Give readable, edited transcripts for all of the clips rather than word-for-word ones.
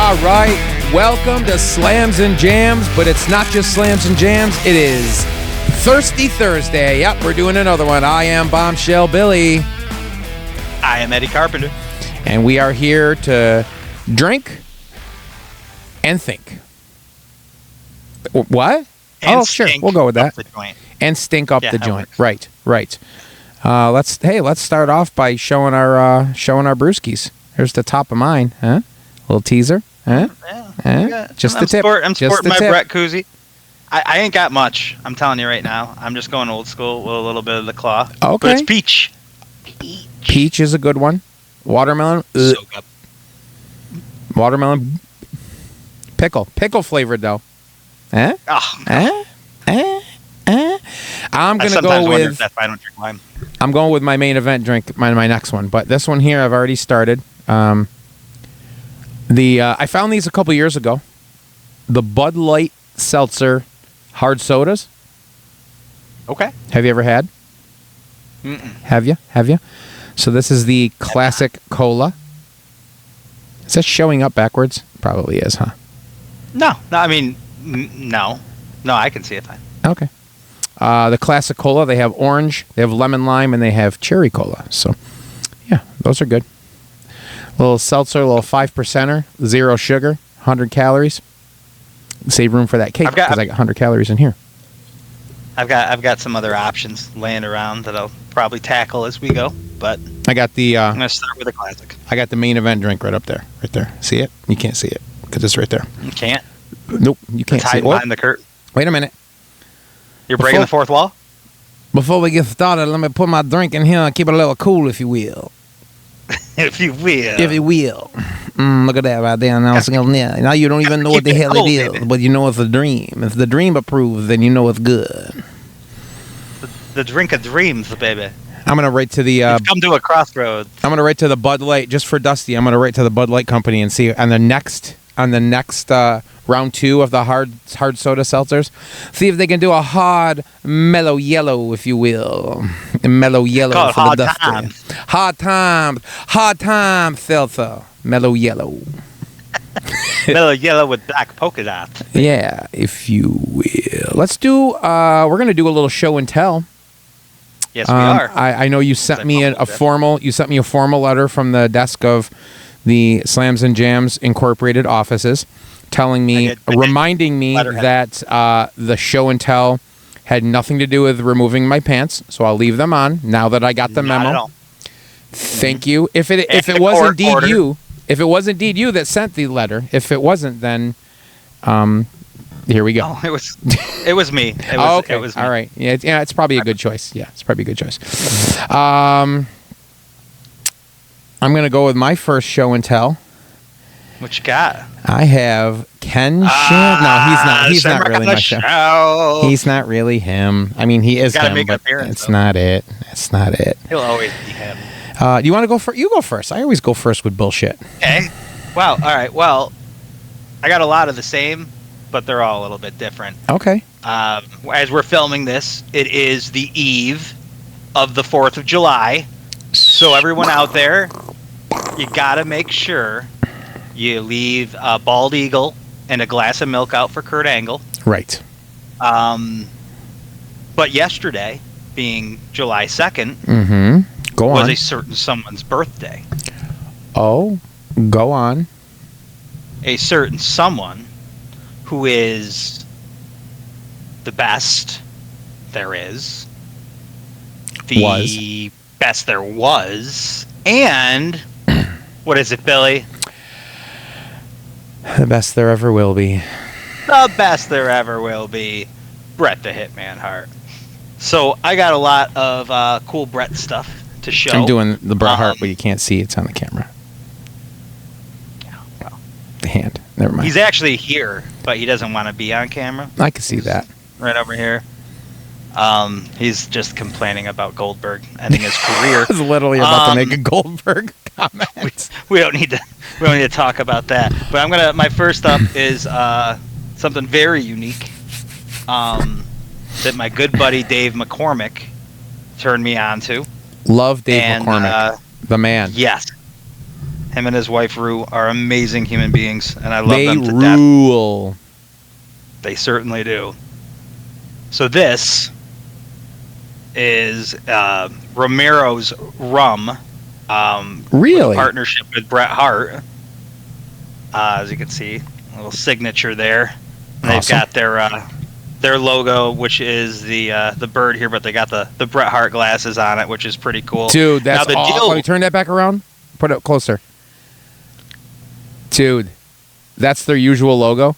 All right, welcome to Slams and Jams, but it's not just Slams and Jams, it is Thirsty Thursday. Yep, we're doing another one. I am Bombshell Billy. I am Eddie Carpenter. And we are here to drink and think. What? And sure, we'll go with that. The joint. And stink up the joint. Works. Right. Let's start off by showing our brewskis. Here's the top of mine, huh? A little teaser, huh? Yeah. Just the tip. I'm Just sporting the my tip. Brett koozie. I ain't got much. I'm telling you right now. I'm just going old school with a little bit of the claw. Okay. But it's peach. Peach is a good one. Watermelon. So good. Watermelon. Pickle flavored though. Huh? Oh, I'm gonna sometimes go wonder if with. that's why I don't drink lime. I'm going with my main event drink, my next one. But this one here, I've already started. I found these a couple years ago. The Bud Light Seltzer hard sodas. Okay. Have you ever had? Mm-mm. Have you? So this is the classic cola. Is that showing up backwards? Probably is, huh? No. I mean, no. No, I can see it fine. Okay. The classic cola, they have orange, they have lemon lime, and they have cherry cola. So, yeah, those are good. Little seltzer, little 5%er, 0 sugar, 100 calories. Save room for that cake because I got 100 calories in here. I've got some other options laying around that I'll probably tackle as we go, but I got the I'm gonna start with a classic. I got the main event drink right up there, right there. See it? You can't see it because it's right there. You can't. Nope, you can't see it. Behind the curtain. Wait a minute. You're breaking the fourth wall? Before we get started, let me put my drink in here and keep it a little cool, if you will. If you will. If you will. Look at that right there. Now you don't even know what the hell it is, baby. but you know it's a dream. If the dream approves, then you know it's good. The drink of dreams, baby. I'm gonna write to the. You've come to a crossroads. I'm gonna write to the Bud Light just for Dusty. I'm gonna write to the Bud Light company and see on the next round 2 of the hard soda seltzers. See if they can do a hard mellow yellow, if you will. A mellow yellow for the Dusty. Hard times seltzer. Mellow yellow. Mellow yellow with black polka dots. Yeah, if you will. Let's do. We're gonna do a little show and tell. Yes, we are. I know you sent me a formal letter from the desk of the Slams and Jams Incorporated offices, telling me, reminding me that the show and tell had nothing to do with removing my pants. So I'll leave them on now that I got the memo. Not at all. Thank you. If it was indeed you that sent the letter, if it wasn't, then here we go. Oh, it was me. Okay. It was me. All right. Yeah, it's probably a good choice. Yeah, it's probably a good choice. I'm going to go with my first show and tell. What you got? I have Ken Shan. No, he's not really my show. He's not really him. I mean, he is him, but it's not it. It's not it. He'll always be him. Do you want to go first? You go first. I always go first with bullshit. Okay. Well, all right. Well, I got a lot of the same, but they're all a little bit different. Okay. As we're filming this, it is the eve of the 4th of July. So everyone out there, you got to make sure you leave a bald eagle and a glass of milk out for Kurt Angle. Right. But yesterday, being July 2nd, Go on. was a certain someone's birthday. Oh, go on. A certain someone who is the best there is. The best there was. And, what is it, Billy? The best there ever will be. The best there ever will be. Bret the Hitman Hart. So, I got a lot of cool Bret stuff to show. I'm doing the Bret Hart, but you can't see it's on the camera. Yeah, well. The hand. Never mind. He's actually here, but he doesn't want to be on camera. I can see that. Right over here. He's just complaining about Goldberg ending his career. I was literally about to make a Goldberg comment. We don't need to talk about that. But my first up is something very unique. That my good buddy Dave McCormick turned me on to. Love Dave McCormick, the man. Yes. Him and his wife Rue are amazing human beings, and I love They them to rule. death. They certainly do. So this is Romero's rum. Really? With a partnership with Bret Hart. As you can see, a little signature there. And they've got their logo, which is the bird here, but they got the Bret Hart glasses on it, which is pretty cool. Dude, that's now, awesome. Let me turn that back around. Put it closer. Dude, that's their usual logo?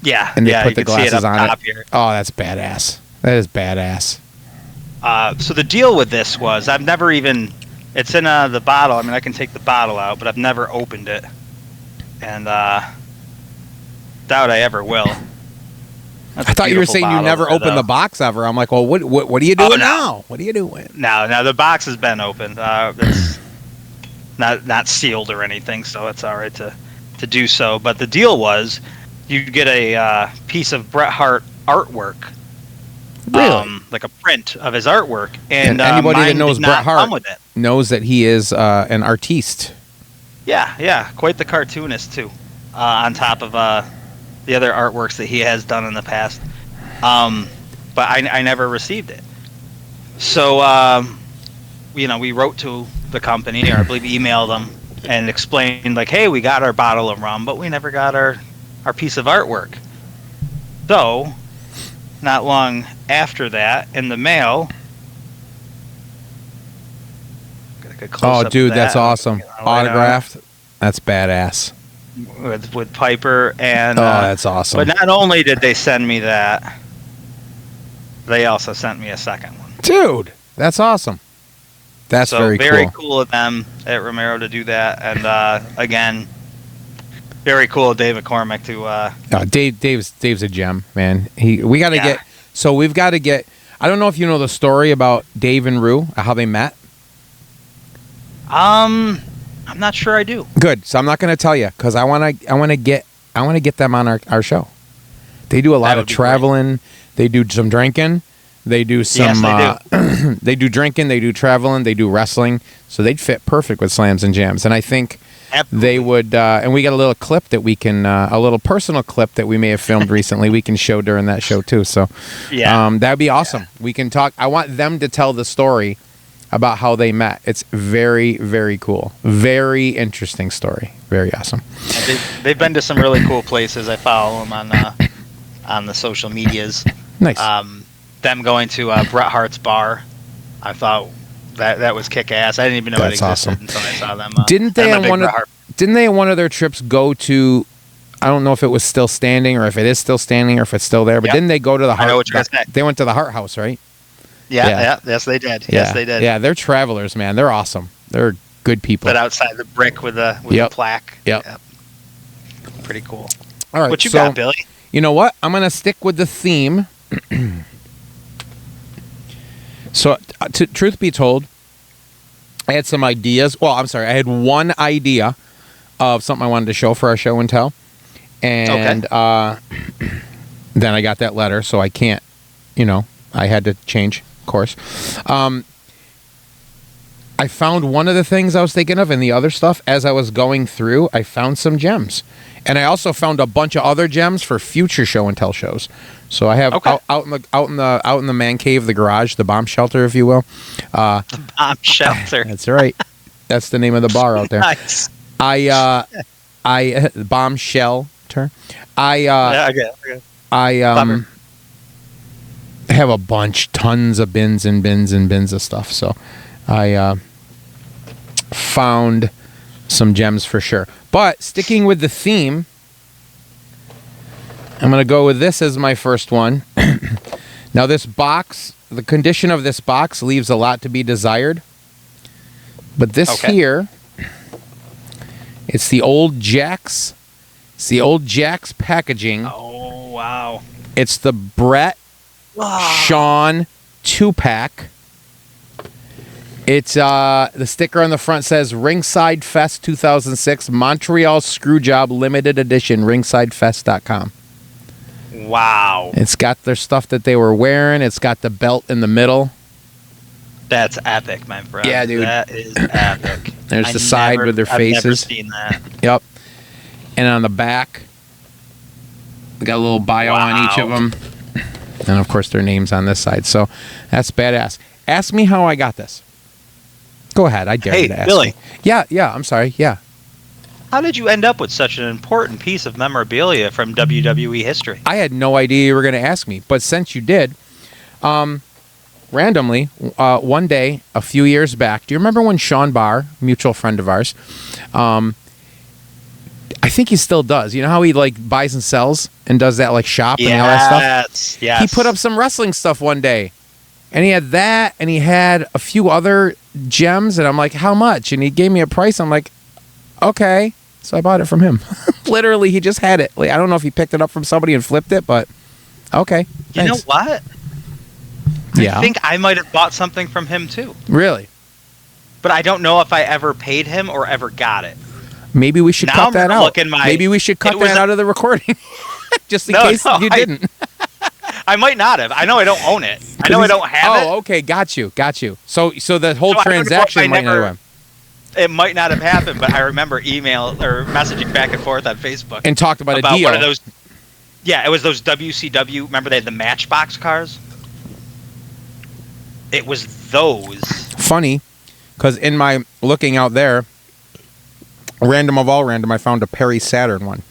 Yeah. And they put the you can see glasses it up on top it. here. Oh, that's badass. That is badass. So the deal with this was I've never even... It's in the bottle. I mean, I can take the bottle out, but I've never opened it. And doubt I ever will. I thought you were saying you never opened the box ever. I'm like, well, what are you doing now? What are you doing? No, the box has been opened. It's not sealed or anything, so it's all right to do so. But the deal was you get a piece of Bret Hart artwork. Really? Like a print of his artwork. And anybody that knows Bret Hart with it. knows that he is an artiste. Yeah, quite the cartoonist too. On top of the other artworks that he has done in the past. But I never received it. So, we wrote to the company, or I believe emailed them, and explained, like, hey, we got our bottle of rum, but we never got our piece of artwork. So, not long after that, in the mail... Oh, dude, that's awesome. Autographed. That's badass. With Piper and... that's awesome. But not only did they send me that, they also sent me a second one. Dude, that's awesome. That's very cool of them at Romero to do that. And again, very cool of Dave McCormick to... Dave's a gem, man. We got to we've got to get... I don't know if you know the story about Dave and Rue, how they met. I'm not sure I do. Good. So I'm not going to tell you because I want to get them on our show. They do a lot of traveling. They do some drinking. They do some. Yes, they do. They do drinking. They do traveling. They do wrestling. So they'd fit perfect with Slams and Jams. And I think they would. And we got a little clip that we can, a little personal clip that we may have filmed recently. We can show during that show too. So that'd be awesome. Yeah. We can talk. I want them to tell the story about how they met. It's very, very cool. Very interesting story. Very awesome. They've been to some really cool places. I follow them on the social medias. Nice. Them going to Bret Hart's bar. I thought that was kick ass. I didn't even know it existed until I saw them. Didn't they on one of their trips go to? I don't know if it was still standing or if it is still standing or if it's still there. But didn't they go to the Hart? I know what you're gonna say. They went to the Hart House, right? Yeah. Yes, they did. Yeah. Yes, they did. Yeah, they're travelers, man. They're awesome. They're good people. But outside the brick with the plaque. Yep. Pretty cool. All right. What you got, Billy? You know what? I'm gonna stick with the theme. So, truth be told, I had some ideas. Well, I'm sorry. I had one idea of something I wanted to show for our show and tell, and then I got that letter, so I can't. I had to change course. I found one of the things I was thinking of, and the other stuff as I was going through, I found some gems, and I also found a bunch of other gems for future show and tell shows. So I have out in the man cave, the garage, the bomb shelter, if you will. The bomb shelter. That's right. That's the name of the bar out there. Nice. I bomb shelter. I have a bunch, tons of bins and bins and bins of stuff. So I found some gems for sure. But sticking with the theme, I'm going to go with this as my first one. Now this box, the condition of this box leaves a lot to be desired. But this here, it's the old Jack's. It's the old Jack's packaging. Oh, wow. It's the Brett Sean 2-pack. It's the sticker on the front says Ringside Fest 2006 Montreal Screwjob Limited Edition, ringsidefest.com. Wow. It's got their stuff that they were wearing. It's got the belt in the middle. That's epic, my friend. Yeah, dude. That is epic. There's the side with their faces. I've never seen that. Yep. And on the back, we got a little bio on each of them. And, of course, their names on this side. So that's badass. Ask me how I got this. Go ahead. I dare you to ask Billy. me. Yeah, I'm sorry. Yeah. How did you end up with such an important piece of memorabilia from WWE history? I had no idea you were going to ask me. But since you did, randomly, one day, a few years back, do you remember when Sean Barr, mutual friend of ours, I think he still does. You know how he like buys and sells and does that like shop and all that stuff? Yes. He put up some wrestling stuff one day. And he had that, and he had a few other gems, and I'm like, how much? And he gave me a price. I'm like, okay. So I bought it from him. Literally, he just had it. Like, I don't know if he picked it up from somebody and flipped it, but okay. You know what? Yeah. I think I might have bought something from him too. Really? But I don't know if I ever paid him or ever got it. Maybe we should cut that out. Maybe we should cut that out of the recording. Just in case you didn't. I might not have. I know I don't own it. I know I don't have it. Oh, okay. Got you. So the whole transaction might not have. It might not have happened, but I remember email or messaging back and forth on Facebook and talked about a deal. One of those. Yeah, it was those WCW. Remember they had the Matchbox cars. It was those. Funny, because in my looking out there, random of all random, I found a Perry Saturn one.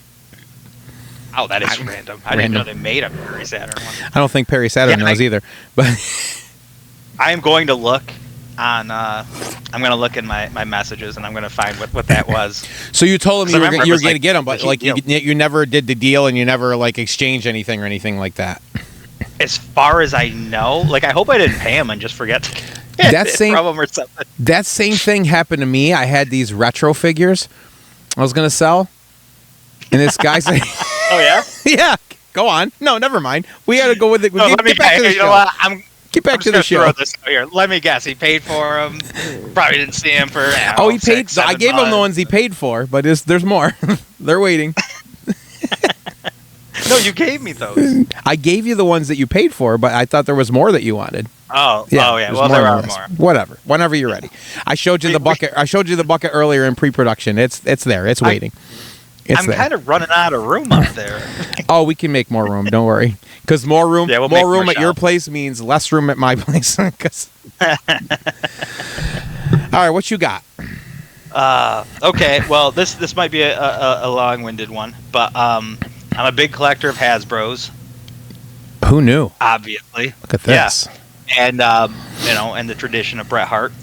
Oh, that is random. I didn't know they made a Perry Saturn one. I don't think Perry Saturn knows either. But I am going to look on. I'm going to look in my messages, and I'm going to find what that was. So you told him you were going to get them, but like you never did the deal, and you never like exchanged anything or anything like that. As far as I know, like I hope I didn't pay him and just forget to get it from him or something. That same thing happened to me. I had these retro figures I was going to sell, and this guy said. Oh, yeah? Yeah. Go on. No, never mind. We got to go with it. No, get back to the show. You know what? Get back to the show. Throw this out here. Let me guess. He paid for them. Probably didn't see him for. He paid. I gave him the ones he paid for, but there's more. They're waiting. No, you gave me those. I gave you the ones that you paid for, but I thought there was more that you wanted. Oh, yeah. Well, there are more. Whatever. Whenever you're ready. I showed you the bucket. I showed you the bucket earlier in pre-production. It's there. It's waiting. I'm kind of running out of room up there. Oh, we can make more room. Don't worry. Because more room, more room at your place means less room at my place. All right, what you got? Okay. Well, this might be a long-winded one, but I'm a big collector of Hasbros. Who knew? Obviously. Look at this. Yeah. And and the tradition of Bret Hart.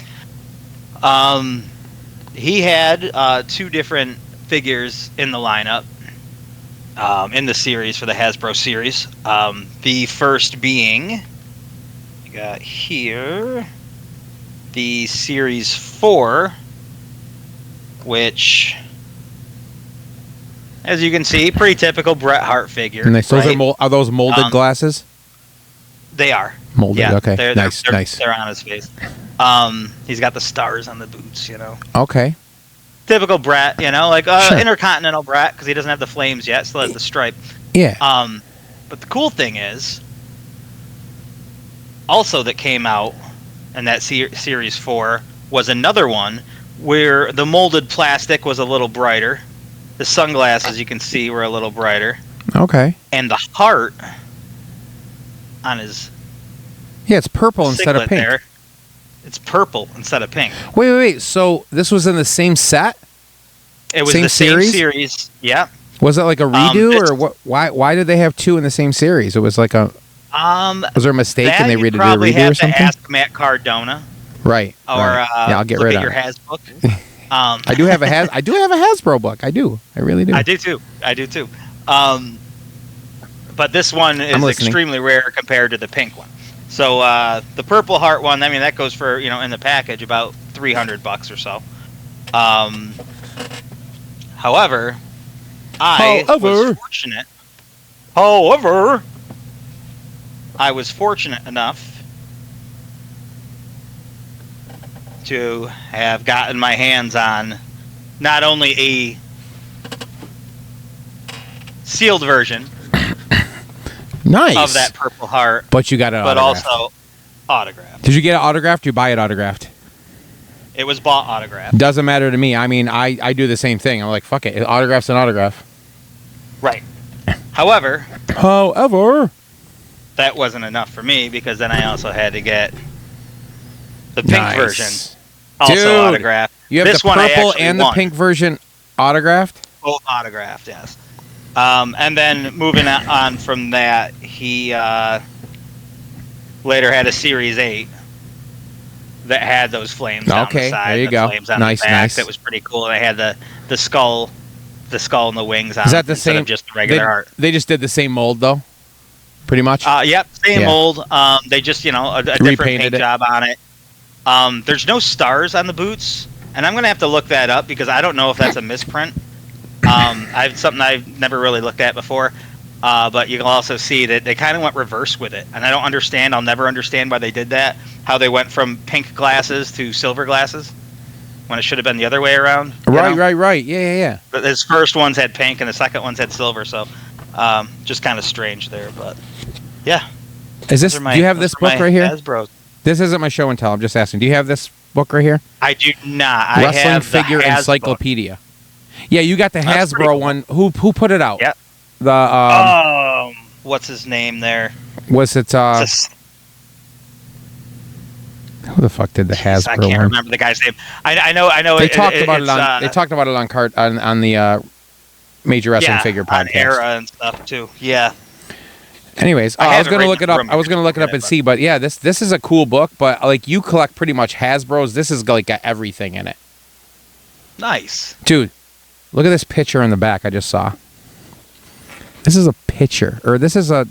He had two different figures in the lineup in the series for the Hasbro series. The first being, we got here, the Series 4, which, as you can see, pretty typical Bret Hart figure. And are those molded glasses? They are. Molded, yeah, okay. Nice. They're on his face. He's got the stars on the boots, Okay. Typical Bret, like Sure. Intercontinental Bret, because he doesn't have the flames yet, still has the stripe. Yeah. But the cool thing is, also that came out in that Series 4 was another one where the molded plastic was a little brighter. The sunglasses, you can see, were a little brighter. Okay. And the heart on his it's purple instead of pink. There, it's purple instead of pink. Wait. So this was in the same set? It was the same series. Yeah. Was it like a redo or what? Why did they have two in the same series? It was like a. Was there a mistake and they redid a redo or something? To ask Matt Cardona. Right. Or I'll get rid of your Hasbook. I do have a Hasbro book. I do. I really do. I do too. But this one is extremely rare compared to the pink one. So the Purple Heart one, I mean, that goes for, in the package about $300 or so. However, I was fortunate. However, I was fortunate enough to have gotten my hands on not only a sealed version nice of that Purple Heart, but you got it, but also autographed. Did you get it autographed? Or you buy it autographed? It was bought autographed. Doesn't matter to me. I mean, I do the same thing. I'm like, fuck it. Autograph's an autograph. Right. However, that wasn't enough for me because then I also had to get the pink version, also Dude, autographed. You have this the one purple and the pink version autographed? Both autographed, yes. And then moving on from that, he later had a Series 8 that had those flames down the side. There you go. Flames on the back. That was pretty cool. They had the skull and the wings on. Is that the same? Of just the regular art. They just did the same mold though, pretty much. Yep, same mold. They just a different paint job on it. There's no stars on the boots, and I'm gonna have to look that up because I don't know if that's a misprint. Something I've never really looked at before. But you can also see that they kind of went reverse with it, and I don't understand. I'll never understand why they did that. How they went from pink glasses to silver glasses when it should have been the other way around. Right. Yeah. But his first ones had pink, and the second ones had silver. So, just kind of strange there. But yeah. Do you have this book right here? Hasbros. This isn't my show and tell. I'm just asking. Do you have this book right here? I do not. Wrestling I have Figure the Encyclopedia. Yeah, you got the Hasbro one. Who put it out? Yep. The what's his name there? Was it who the fuck did the Hasbro one? I can't remember the guy's name. I know. They talked about it on. They talked about it on the Major Wrestling Figure podcast. On Era and stuff too. Yeah. Anyways, I was gonna look it up. I was gonna look it up and see, but yeah, this is a cool book. But like, you collect pretty much Hasbro's. This is like got everything in it. Nice, dude. Look at this picture in the back I just saw. This is a picture, or this is a.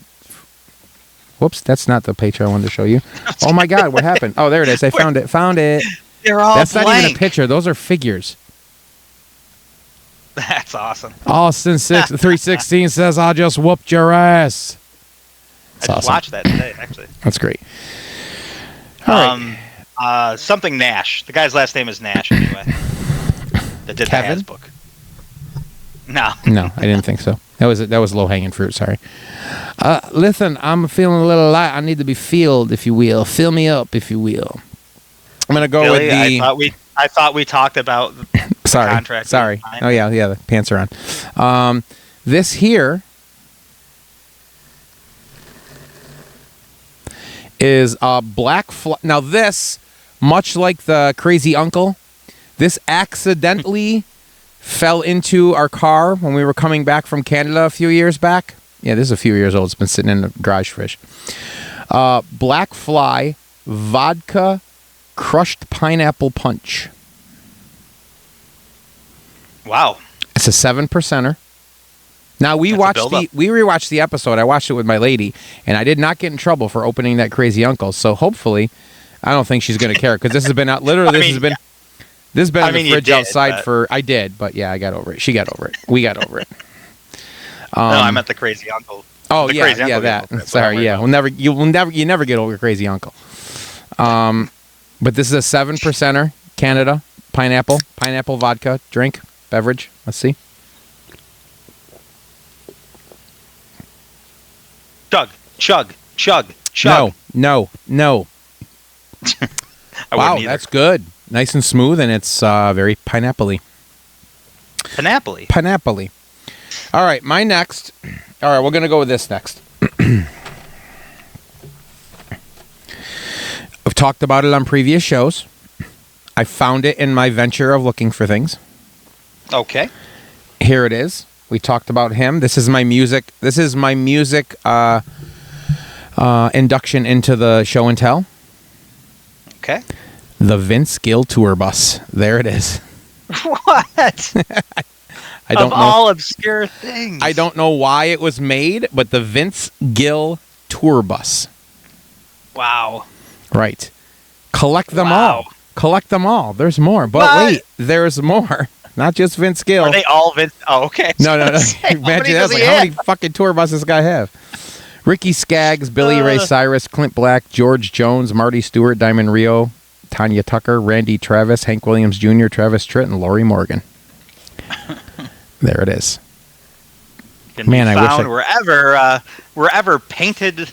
Whoops, that's not the picture I wanted to show you. Oh my God, what happened? Oh, there it is. I found it. They're all That's blank. Not even a picture. Those are figures. That's awesome. Austin 316 says, "I just whooped your ass." That's I just awesome. Watched that today, actually. That's great. All right. Something Nash. The guy's last name is Nash, anyway. That did Kevin? the Has book. No. No, I didn't think so. That was low hanging fruit. Sorry. Listen, I'm feeling a little light. I need to be filled, if you will. Fill me up, if you will. I'm gonna go Billy, with the. I thought we talked about the contract. Sorry. Oh yeah. The pants are on. This here is a black. Now this, much like the Crazy Uncle, this accidentally fell into our car when we were coming back from Canada a few years back. Yeah, this is a few years old. It's been sitting in the garage fridge. Black Fly Vodka Crushed Pineapple Punch. Wow. It's a 7%er. Now we rewatched the episode. I watched it with my lady, and I did not get in trouble for opening that Crazy Uncle. So hopefully, I don't think she's going to care because this has been out. Literally, this has been in the fridge outside for. I did, but yeah, I got over it. She got over it. We got over it. No, I meant the Crazy Uncle. Oh yeah, that. Sorry, yeah. You never get over Crazy Uncle. But this is a 7%er, Canada pineapple vodka drink beverage. Let's see. Chug. No. Wow, that's good. Nice and smooth, and it's very pineapple-y. Pineapple-y. All right, my next. All right, we're going to go with this next. I've talked about it on previous shows. I found it in my venture of looking for things. Okay. Here it is. We talked about him. This is my music. Induction into the show and tell. Okay. The Vince Gill tour bus. There it is. What? I don't know. All obscure things. I don't know why it was made, but the Vince Gill tour bus. Wow. Right. Collect them all. Collect them all. There's more. But wait, there's more. Not just Vince Gill. Are they all Vince? Oh, okay. No. Imagine that. How many fucking tour buses this guy have? Ricky Skaggs, Billy Ray Cyrus, Clint Black, George Jones, Marty Stewart, Diamond Rio, Tanya Tucker, Randy Travis, Hank Williams Jr., Travis Tritt, and Lori Morgan. There it is. Man, I wish wherever painted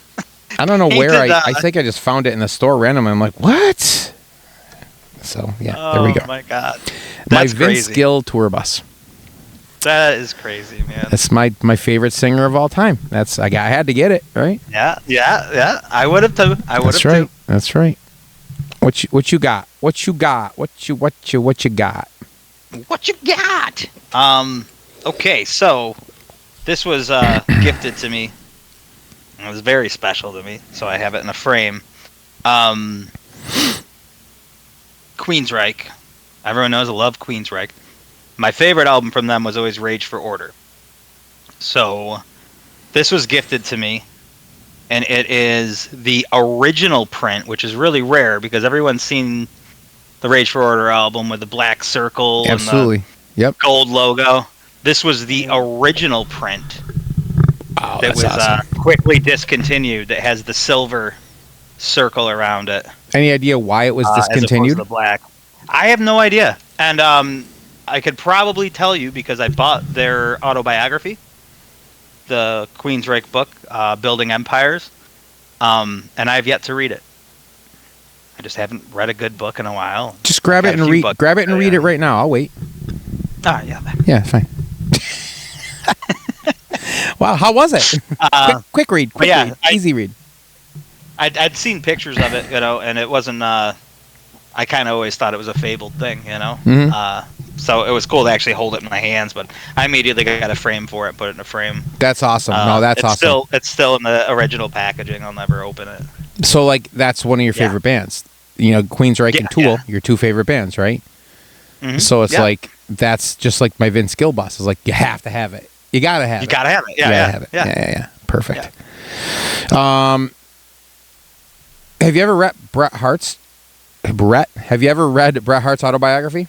I don't know where Painted, I think I just found it in the store randomly. I'm like, what? So yeah, there we go. Oh my god, My that's Vince crazy. Gill tour bus. That is crazy, man. That's my favorite singer of all time. That's I had to get it right. Yeah. I would have too. That's right. That's right. What you got? What you got? What you got? What you got? Okay, so this was gifted to me. It was very special to me, so I have it in a frame. Queensryche. Everyone knows I love Queensryche. My favorite album from them was always Rage for Order. So this was gifted to me, and it is the original print, which is really rare because everyone's seen the Rage for Order album with the black circle Absolutely. and the gold logo. This was the original print that was awesome. quickly discontinued that has the silver circle around it. Any idea why it was As opposed discontinued? to the black. I have no idea. And I could probably tell you because I bought their autobiography, the Queensryche book, Building Empires, and I've yet to read it. I just haven't read a good book in a while. Just grab it and read. Grab it and read it right now. I'll wait. Yeah. Yeah, fine. Wow, how was it? Quick read. Quick read. Easy read. I'd seen pictures of it, and it wasn't. I kind of always thought it was a fabled thing, Mm-hmm. So it was cool to actually hold it in my hands, but I immediately got a frame for it, put it in a frame. That's awesome. No, that's awesome. It's still in the original packaging. I'll never open it. So, like, that's one of your favorite bands. Queensryche and Tool, your two favorite bands, right? Mm-hmm. So it's like, that's just like my Vince Gill bus. It's like, you have to have it. You got to have it. You got to have it. Yeah. Perfect. Yeah. Have you ever read Bret Hart's autobiography?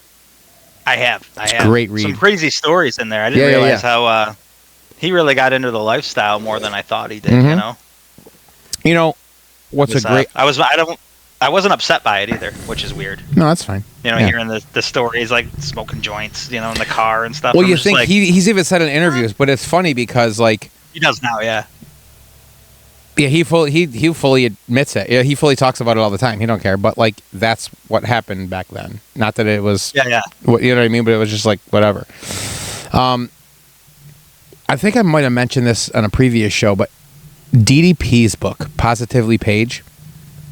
I have. It's a great read. Some crazy stories in there. I didn't realize how he really got into the lifestyle more than I thought he did. Mm-hmm. What's a great? I wasn't upset by it either, which is weird. No, that's fine. Hearing the stories like smoking joints, in the car and stuff. Well, you think he's even said in interviews, but it's funny because like he does now, yeah. Yeah, he fully admits it. Yeah, he fully talks about it all the time. He don't care, but like that's what happened back then. Not that it was. Yeah. You know what I mean? But it was just like whatever. I think I might have mentioned this on a previous show, but DDP's book, Positively Page.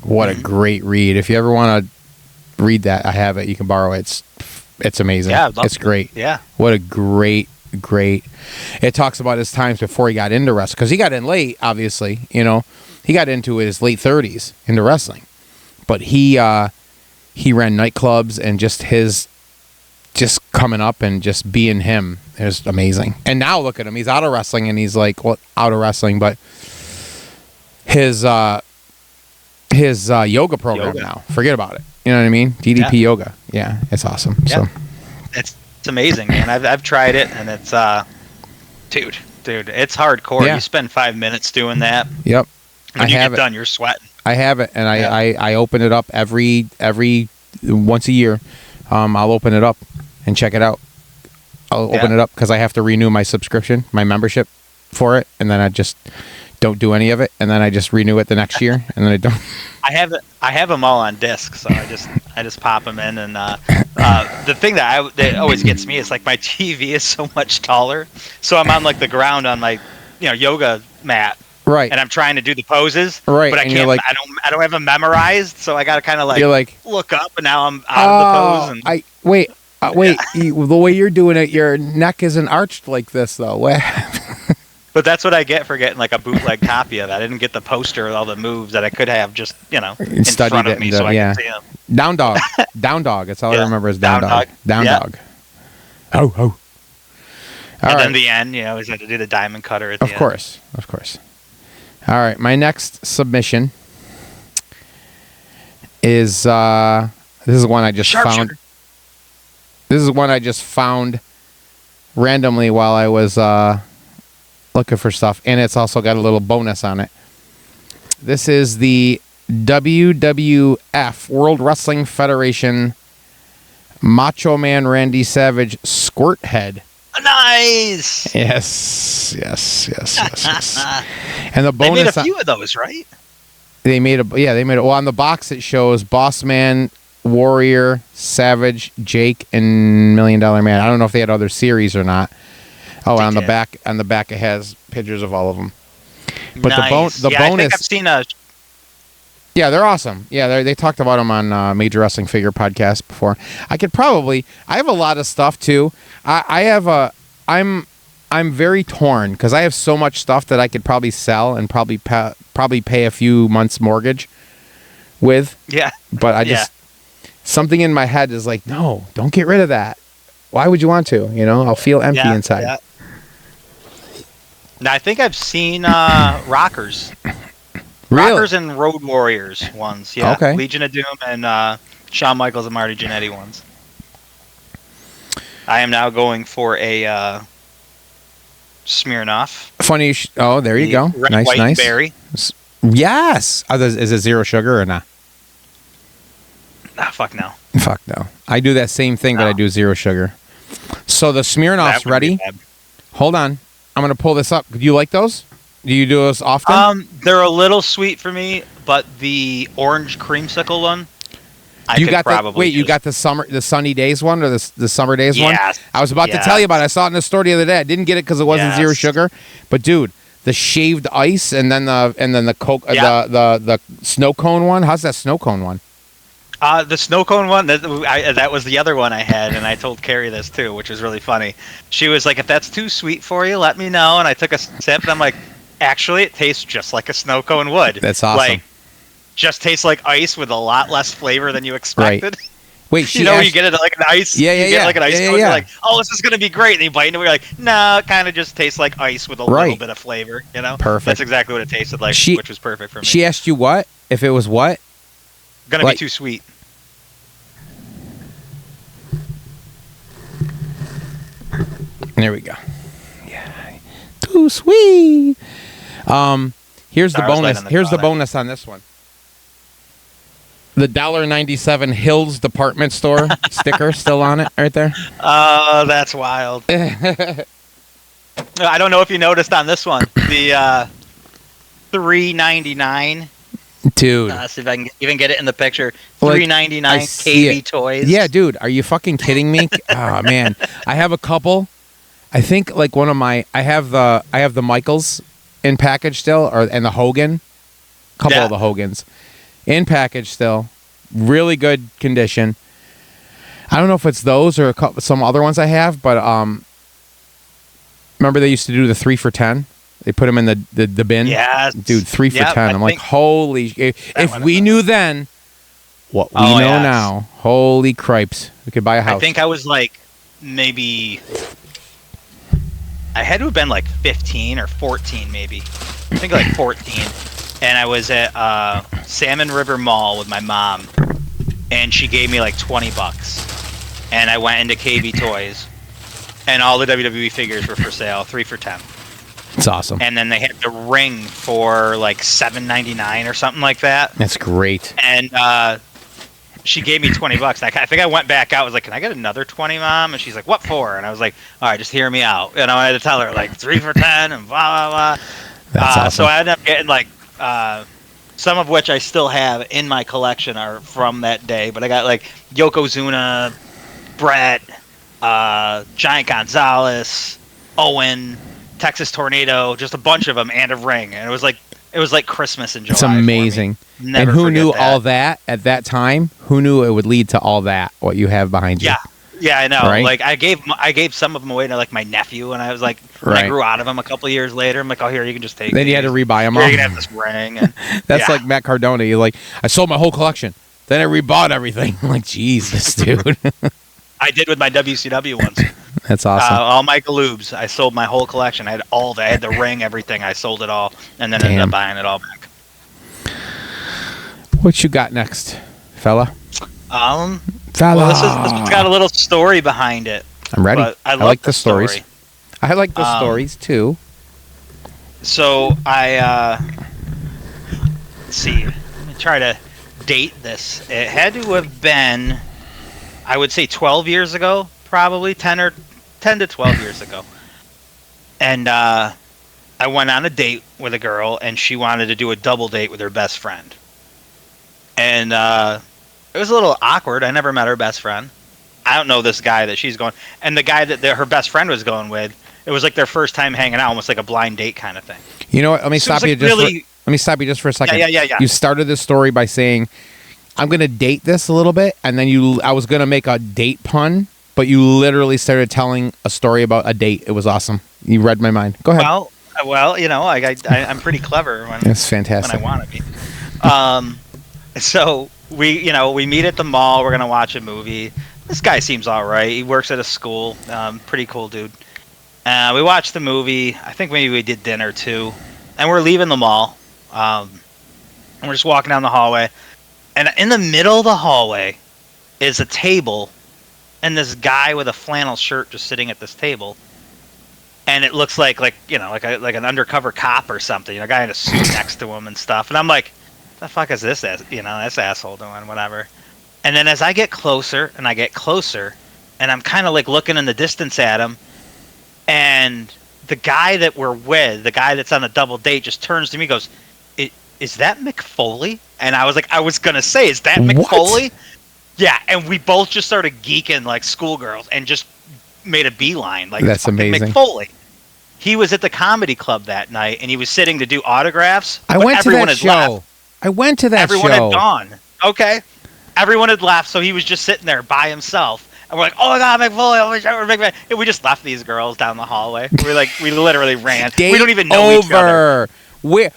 What a great read! If you ever want to read that, I have it. You can borrow it. It's amazing. Yeah, it's great. Yeah. What a great. It talks about his times before he got into wrestling, because he got in late, obviously. He got into his late 30s into wrestling, but he ran nightclubs and just coming up and just being him is amazing. And now look at him; he's out of wrestling, and he's like, well, out of wrestling, but his yoga program now. Forget about it. You know what I mean? DDP yoga. Yeah, it's awesome. Yeah. So it's amazing, man. I've tried it, and it's dude, it's hardcore. Yeah. You spend 5 minutes doing that. Yep. When you get done, you're sweating. I have it, and I open it up every once a year. I'll open it up and check it out. I'll open it up because I have to renew my subscription, my membership for it, and then I just don't do any of it, and then I just renew it the next year, and then I don't. I have them all on disc, so I just pop them in, and the thing that always gets me is like my TV is so much taller, so I'm on like the ground on my yoga mat, right, and I'm trying to do the poses, right, but I can't. Like, I don't have them memorized, so I got to kind of look up, and now I'm out of the pose. And wait. The way you're doing it, your neck isn't arched like this though. But that's what I get for getting like a bootleg copy of it. I didn't get the poster with all the moves that I could have just, in front of me so I can see them. Down dog. Down dog. That's all I remember is down dog. Down dog. Oh. And then the end, always had to do the diamond cutter at the end. Of course. All right. My next submission is, this is one I just found. This is one I just found randomly while I was, looking for stuff, and it's also got a little bonus on it. This is the WWF World Wrestling Federation Macho Man Randy Savage Squirt Head. Nice. Yes. And the bonus. They made a few of those, right? They made a well, on the box it shows Boss Man, Warrior, Savage, Jake, and $1 Million Man. I don't know if they had other series or not. Oh, on the back it has pictures of all of them. But nice. the bonus, I think I've seen a. Yeah, they're awesome. Yeah, they talked about them on Major Wrestling Figure podcast before. I have a lot of stuff too. I'm very torn because I have so much stuff that I could probably sell and probably pay a few months mortgage with. Yeah. But I just something in my head is like, no, don't get rid of that. Why would you want to? I'll feel empty inside. Yeah. Now, I think I've seen Rockers. Really? Rockers and Road Warriors ones. Yeah. Okay. Legion of Doom and Shawn Michaels and Marty Jannetty ones. I am now going for a Smirnoff. Funny. Oh, there you go. Red, nice, white, nice. Berry. Yes. Is it zero sugar or not? Ah, fuck no. Fuck no. I do that same thing, but I do zero sugar. So the Smirnoff's ready. Hold on. I'm going to pull this up. Do you like those? Do you do those often? They're a little sweet for me, but the orange creamsicle one, you got the sunny days one or the summer days one? Yes. I was about to tell you about it. I saw it in the store the other day. I didn't get it because it wasn't zero sugar. But dude, the shaved ice and then the Coke, the snow cone one. How's that snow cone one? The snow cone one, that was the other one I had, and I told Carrie this too, which was really funny. She was like, if that's too sweet for you, let me know. And I took a sip, and I'm like, actually, it tastes just like a snow cone would. That's awesome. Like, just tastes like ice with a lot less flavor than you expected. Right. Wait, you get it like an ice. You get like an ice cone. You're like, oh, this is gonna be great. And you bite into it, you're like, no, it kind of just tastes like ice with a little bit of flavor. Perfect. That's exactly what it tasted like, which was perfect for me. She asked you what? If it was what? Gonna be too sweet. There we go. Yeah, too sweet. Here's the bonus. Here's the bonus on this one. The $1.97 Hills Department Store sticker still on it, right there. Oh, that's wild. I don't know if you noticed on this one the $3.99. Dude, see if I can even get it in the picture. $3.99 KV Toys. Yeah, dude, are you fucking kidding me? Oh man, I have a couple. I think like one of my I have the Michaels in package still, and the Hogan, couple of the Hogans in package still, really good condition. I don't know if it's those or some other ones I have, but remember they used to do the 3 for $10. They put them in the bin. Yeah, dude, 3 for $10. I'm like, holy! If we knew then what we know now, holy cripes, we could buy a house. I think I was like maybe. I had to have been like 15 or 14, maybe. I think like 14. And I was at Salmon River Mall with my mom, and she gave me like $20. And I went into KV Toys, and all the WWE figures were for sale, 3 for $10. It's awesome. And then they had the ring for like $7.99 or something like that. That's great. And she gave me $20. I think I went back out. I was like, "Can I get another 20, Mom?" And she's like, "What for?" And I was like, "All right, just hear me out." And I had to tell her like 3 for $10 and blah blah blah. That's awesome. So I ended up getting like some of which I still have in my collection are from that day. But I got like Yokozuna, Brett, Giant Gonzalez, Owen, Texas Tornado, just a bunch of them, and a ring. And it was like Christmas in July. It's amazing. Never and who knew that. all that at that time? Who knew it would lead to all that? What you have behind you? Yeah, I know. Right? Like I gave some of them away to like my nephew, and I was like, when I grew out of them a couple of years later, I'm like, oh, here, you can just take. Then you had to rebuy them all. all. You can have this ring. And, That's like Matt Cardona. You're like, I sold my whole collection. Then I rebought everything. I'm like, Jesus, dude. I did with my WCW ones. That's awesome. All my Galoobs. I sold my whole collection. I had all that. I had the ring, everything. I sold it all, and then ended up buying it all back. What you got next, fella? Well, this one's got a little story behind it. I'm ready. I like the stories. I like the stories too. So let's see. Let me try to date this. It had to have been, I would say, 12 years ago, probably 10 to 12 years ago. And I went on a date with a girl, and she wanted to do a double date with her best friend. And it was a little awkward. I never met her best friend. I don't know this guy that she's going, and the guy that her best friend was going with. It was like their first time hanging out, almost like a blind date kind of thing. You know what? Let me stop you just for a second. Yeah. You started this story by saying, "I'm going to date this a little bit," and then I was going to make a date pun, but you literally started telling a story about a date. It was awesome. You read my mind. Go ahead. Well, you know, I'm pretty clever when it's fantastic when I want to be. So we meet at the mall. We're gonna watch a movie. This guy seems all right. He works at a school. Pretty cool dude. We watched the movie. I think maybe we did dinner too, and we're leaving the mall. And we're just walking down the hallway, and in the middle of the hallway is a table, and this guy with a flannel shirt just sitting at this table. And it looks like an undercover cop or something. A guy in a suit next to him and stuff. And I'm like, the fuck is this? This asshole doing? Whatever. And then as I get closer, and I'm kind of like looking in the distance at him, and the guy that we're with, the guy that's on a double date, just turns to me and goes, "Is that Mick Foley?" And I was like, I was gonna say, "Is that Mick Foley?" Yeah. And we both just started geeking like schoolgirls and just made a beeline. Like, that's amazing. Mick Foley. He was at the comedy club that night, and he was sitting to do autographs. I went to that show. Everyone had gone. Okay. Everyone had left, so he was just sitting there by himself. And we're like, "Oh my God, Mick Foley! Oh my God, Mick." And we just left these girls down the hallway. We literally ran. We don't even know each other. We're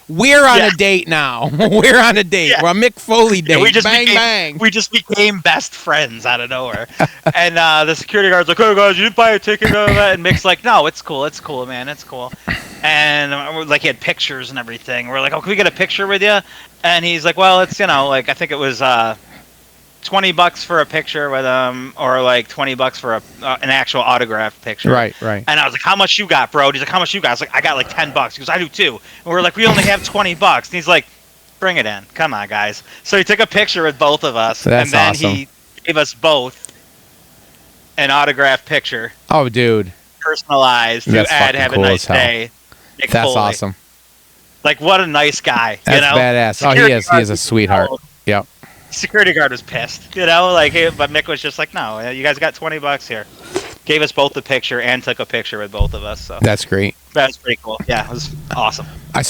on a date now. We're on a date. Yeah. We're a Mick Foley date. Bang. We just became best friends out of nowhere. And the security guard's like, "Oh guys, you didn't buy a ticket?" And Mick's like, "No, it's cool, man, it's cool." And like he had pictures and everything. We're like, "Oh, can we get a picture with you?" And he's like, "Well, it's I think it was $20 for a picture with him, or like $20 for an actual autographed picture." Right. And I was like, "How much you got, bro?" He's like, "How much you got?" I was like, "I got like $10." He goes, "I do too." And we're like, "We only have $20." And he's like, "Bring it in. Come on, guys." So he took a picture with both of us, and then awesome. He gave us both an autographed picture. Oh, dude. Personalized to add "Have cool a nice day." That's Foley. Awesome. Like, what a nice guy. That's badass. Security he is a sweetheart. Yep. Security guard was pissed, but Mick was just like, "No, you guys got $20 here." Gave us both the picture and took a picture with both of us. So that's great. That's pretty cool. Yeah, it was awesome. I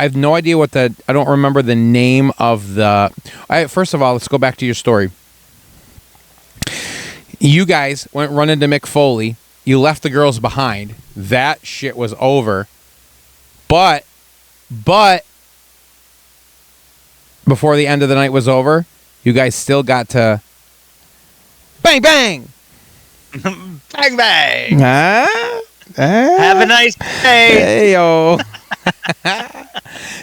have no idea I don't remember the name of the. First of all, let's go back to your story. You guys went running to Mick Foley. You left the girls behind. That shit was over. But. Before the end of the night was over, you guys still got to bang. Bang, bang. Have a nice day. Hey, yo.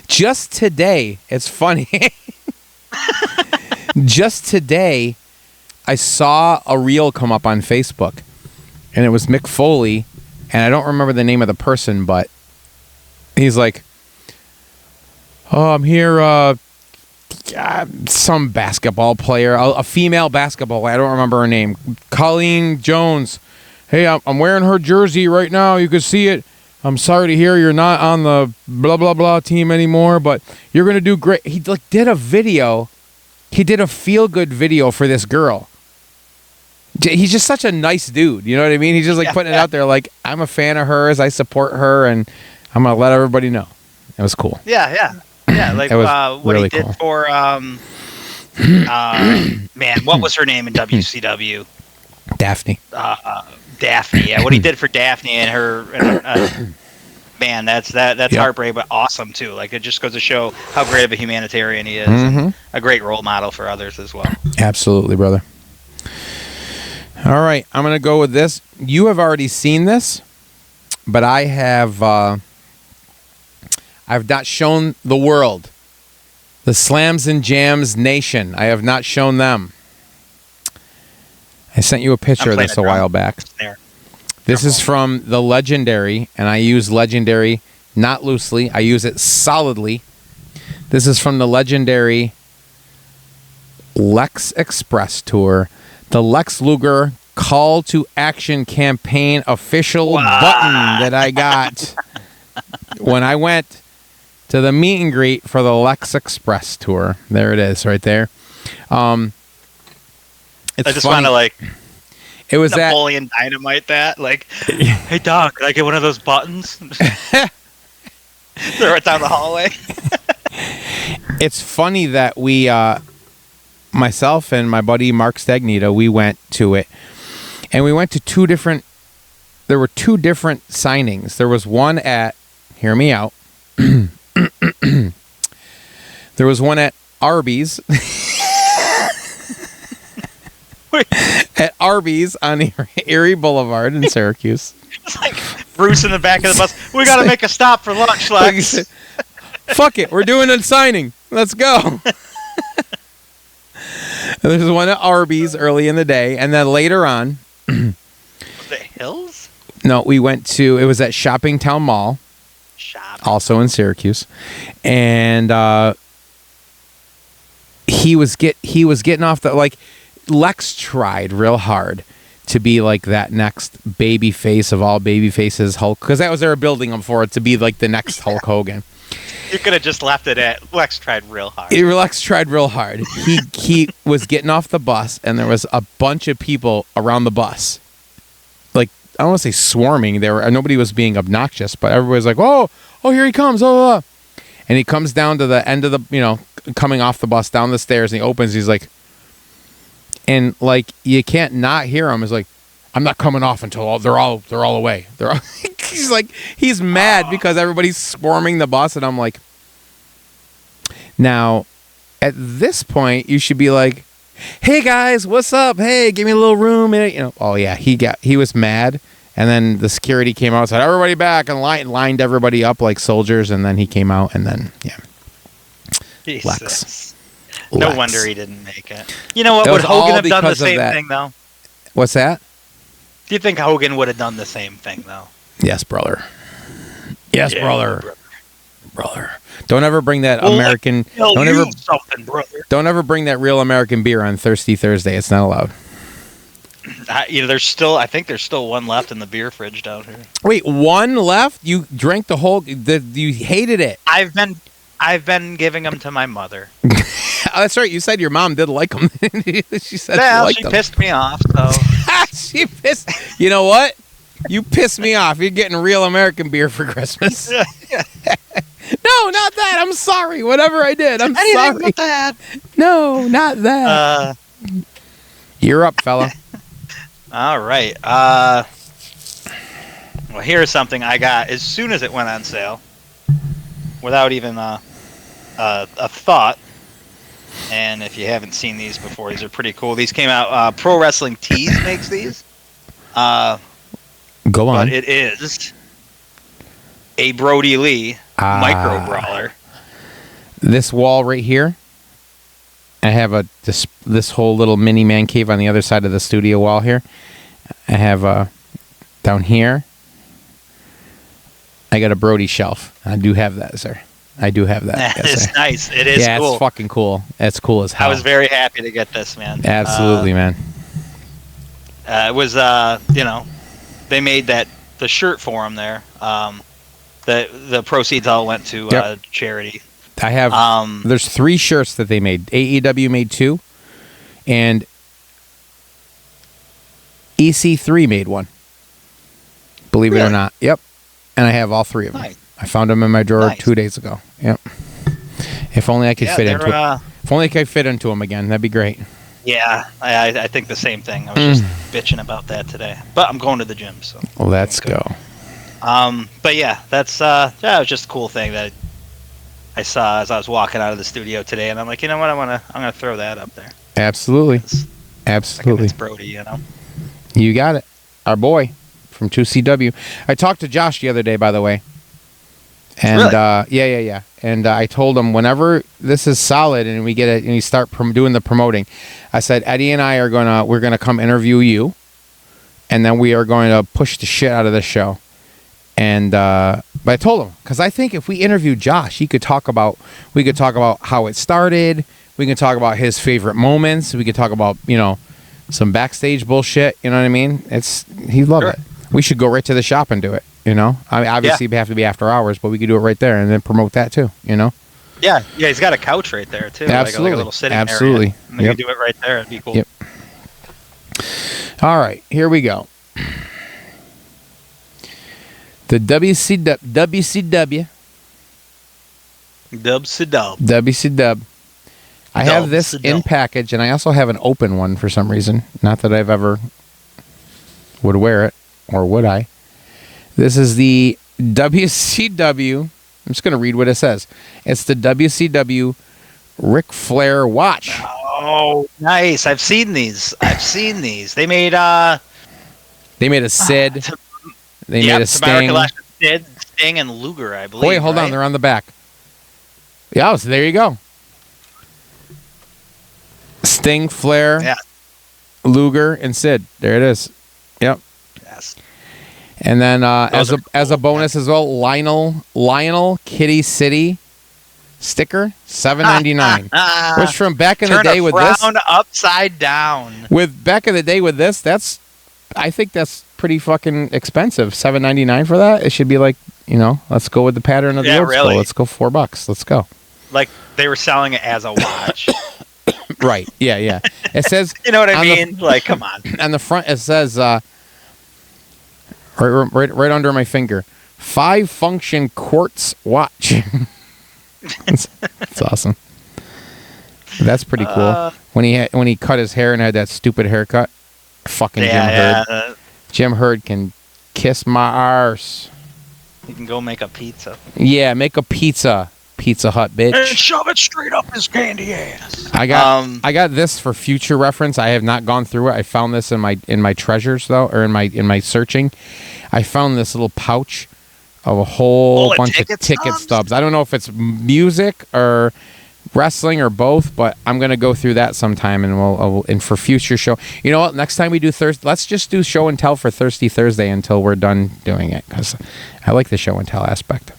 Just today, it's funny. Just today, I saw a reel come up on Facebook, and it was Mick Foley, and I don't remember the name of the person, but he's like, "Oh, I'm here, some basketball player, a female basketball player, I don't remember her name, Colleen Jones. Hey, I'm wearing her jersey right now. You can see it. I'm sorry to hear you're not on the blah, blah, blah team anymore, but you're going to do great." He did a video. He did a feel-good video for this girl. He's just such a nice dude. You know what I mean? He's just putting it out there like, "I'm a fan of hers. I support her, and I'm going to let everybody know." It was cool. Yeah, like what really he did cool. For man, what was her name in WCW? Daphne. Daphne. Yeah, what he did for Daphne and her. Man, that's heartbreaking, but awesome too. Like, it just goes to show how great of a humanitarian he is, and a great role model for others as well. Absolutely, brother. All right, I'm gonna go with this. You have already seen this, but I have. I've not shown the world. The Slams&Jams Nation. I have not shown them. I sent you a picture of this a while back. This is from the legendary, and I use legendary not loosely. I use it solidly. This is from the legendary Lex Express Tour. The Lex Luger Call to Action Campaign official button that I got. when I went to the meet and greet for the Lex Express tour. There it is, right there. It's I just want to it was Napoleon Dynamite that hey Doc, can I get one of those buttons? Throw it down the hallway. It's funny that we, myself and my buddy Mark Stagnito, we went to it, and we went to there were two different signings. There was one at, hear me out, there was one at Arby's. At Arby's on Erie Boulevard in Syracuse. It's like Bruce in the back of the bus. We got to make a stop for lunch, Lex. Fuck it, we're doing a signing. Let's go. There's one at Arby's early in the day, and then later on. Was it Hills? No, we went to. It was at Shopping Town Mall, also in Syracuse, and he was getting off the Lex tried real hard to be like that next baby face of all baby faces, Hulk, because that was they were building him for it to be like the next Hulk Hogan. You could have just left it at Lex tried real hard. Lex tried real hard. He was getting off the bus, and there was a bunch of people around the bus. Like, I don't want to say swarming. Nobody was being obnoxious, but everybody was like, "Oh, here he comes!" Oh, and he comes down to the end of the, coming off the bus down the stairs, and he opens. He's like, and you can't not hear him. He's like, "I'm not coming off until they're all away." He's like, he's mad because everybody's swarming the bus, and I'm like, now, at this point, you should be like, "Hey guys, what's up? Hey, give me a little room." And, oh yeah, he was mad, and then the security came out, said, "Everybody back," and lined everybody up like soldiers, and then he came out, and then Jesus. No wonder he didn't make it. You know what? Would Hogan have done the same thing though? What's that? Do you think Hogan would have done the same thing though? Yes, brother. Yes, brother. Don't ever bring that American. Don't ever bring that real American beer on Thirsty Thursday. It's not allowed. I think there's still one left in the beer fridge down here. Wait, one left? You drank the whole? You hated it. I've been giving them to my mother. Oh, that's right. You said your mom did like them. She said she pissed me off. So she pissed. You know what? You pissed me off. You're getting real American beer for Christmas. No, not that. I'm sorry. Whatever I did, I'm sorry. But that. No, not that. You're up, fella. All right. Well, here's something I got as soon as it went on sale, without even a thought. And if you haven't seen these before, these are pretty cool. These came out. Pro Wrestling Tees makes these. Go on. But it is a Brody Lee micro brawler. This wall right here, I have this whole little mini man cave on the other side of the studio wall here. I have down here, I got a Brody shelf. I do have that, sir. I do have that. That yes, is nice. It is cool. It's fucking cool. It's cool as hell. I was very happy to get this, man. Absolutely, man. It was, they made the shirt for him there. The proceeds all went to charity. I have. There's 3 shirts that they made. AEW made 2, and EC3 made 1. Believe it or not. Yep. And I have all 3 of them. Nice. I found them in my drawer 2 days ago. Yep. If only I could fit into it. If only I could fit into them again, that'd be great. Yeah, I think the same thing. I was just bitching about that today, but I'm going to the gym, so. Well, let's go. But yeah, that's it was just a cool thing that I saw as I was walking out of the studio today, and I'm like, you know what, I'm gonna throw that up there. Absolutely, absolutely. It's Brody, You got it, our boy from 2CW. I talked to Josh the other day, by the way. And really? Yeah. And I told him whenever this is solid and we get it and you start doing the promoting, I said Eddie and I we're gonna come interview you, and then we are going to push the shit out of this show. And but I told him because I think if we interview Josh, we could talk about how it started. We can talk about his favorite moments. We could talk about some backstage bullshit. You know what I mean? He'd love it. We should go right to the shop and do it. I mean, obviously, we have to be after hours, but we could do it right there and then promote that too. Yeah, he's got a couch right there too. Absolutely. Like a little sitting Absolutely. area. And you do it right there. It'd be cool. Yep. All right, here we go. The WCW. WCW. I have this in package, and I also have an open one for some reason. Not that I've ever would wear it, or would I? This is the WCW. I'm just going to read what it says. It's the WCW Ric Flair watch. Oh, nice! I've seen these. They made a Sid. They made a Sting. Sid, Sting, and Luger, I believe. Wait, hold on. They're on the back. Yeah, so there you go. Sting, Flair, Luger, and Sid. There it is. Yep. Yes. And then as a bonus as well, Lionel Kitty City sticker, $7.99. Which from back in the day with this, upside down. I think that's pretty fucking expensive. $7.99 for that. It should be like, let's go with the pattern of the old school. Let's go $4. Let's go. Like they were selling it as a watch. Right. Yeah. It says. You know what I mean? Come on. On the front, it says, right under my finger, 5-function quartz watch. It's awesome. That's pretty cool. When he cut his hair and had that stupid haircut, fucking Jim Herd. Jim Herd can kiss my arse. He can go make a pizza. Yeah, make a pizza. Pizza Hut, bitch. And shove it straight up his candy ass. I got this for future reference. I have not gone through it. I found this in my treasures though, or in my searching. I found this little pouch of a whole bunch of ticket stubs. I don't know if it's music or wrestling or both, but I'm gonna go through that sometime, and for future show. You know what? Next time we do Thursday, let's just do show and tell for Thirsty Thursday until we're done doing it, because I like the show and tell aspect.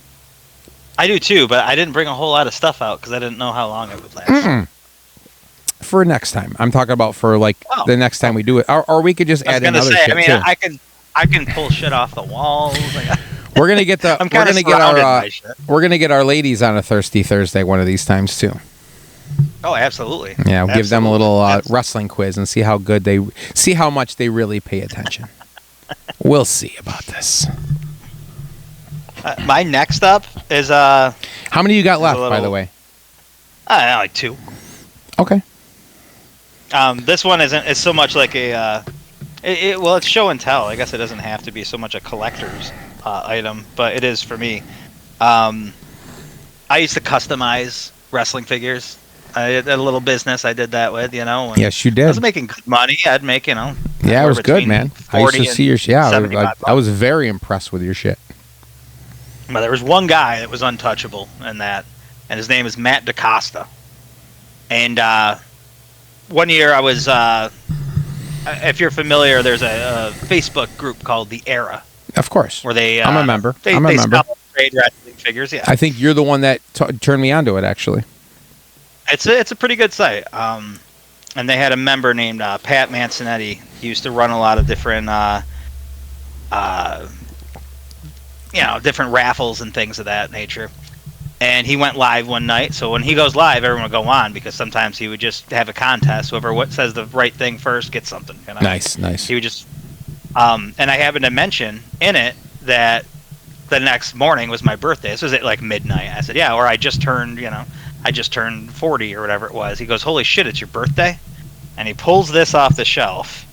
I do too, but I didn't bring a whole lot of stuff out because I didn't know how long it would last. For next time, I'm talking about for the next time we do it, or we could just add in other shit too. I can pull shit off the walls. We're gonna get we're gonna get our ladies on a Thirsty Thursday one of these times too. Oh, absolutely. Yeah, we'll give them a little wrestling quiz and see how much they really pay attention. We'll see about this. My next up is how many you got left, by the way? Like 2. Okay. This one it's so much like it's show and tell. I guess it doesn't have to be so much a collector's item, but it is for me. I used to customize wrestling figures. I had a little business I did that with, Yes, you did. I was making good money. I'd make, Yeah, it was good, man. I used to see your shit. Yeah, I was very impressed with your shit. But there was one guy that was untouchable in that, and his name is Matt DaCosta. And one year I was, if you're familiar, there's a Facebook group called The Era. Of course. Where they, I'm a member. They sell trade wrestling figures, yeah. I think you're the one that turned me onto it, actually. It's a pretty good site. And they had a member named Pat Mansonetti. He used to run a lot of different different raffles and things of that nature. And he went live one night. So when he goes live, everyone would go on, because sometimes he would just have a contest. Whoever says the right thing first gets something. Nice. He would just, and I happened to mention in it that the next morning was my birthday. This was at like midnight. I said, yeah, or I just turned 40 or whatever it was. He goes, holy shit, it's your birthday? And he pulls this off the shelf.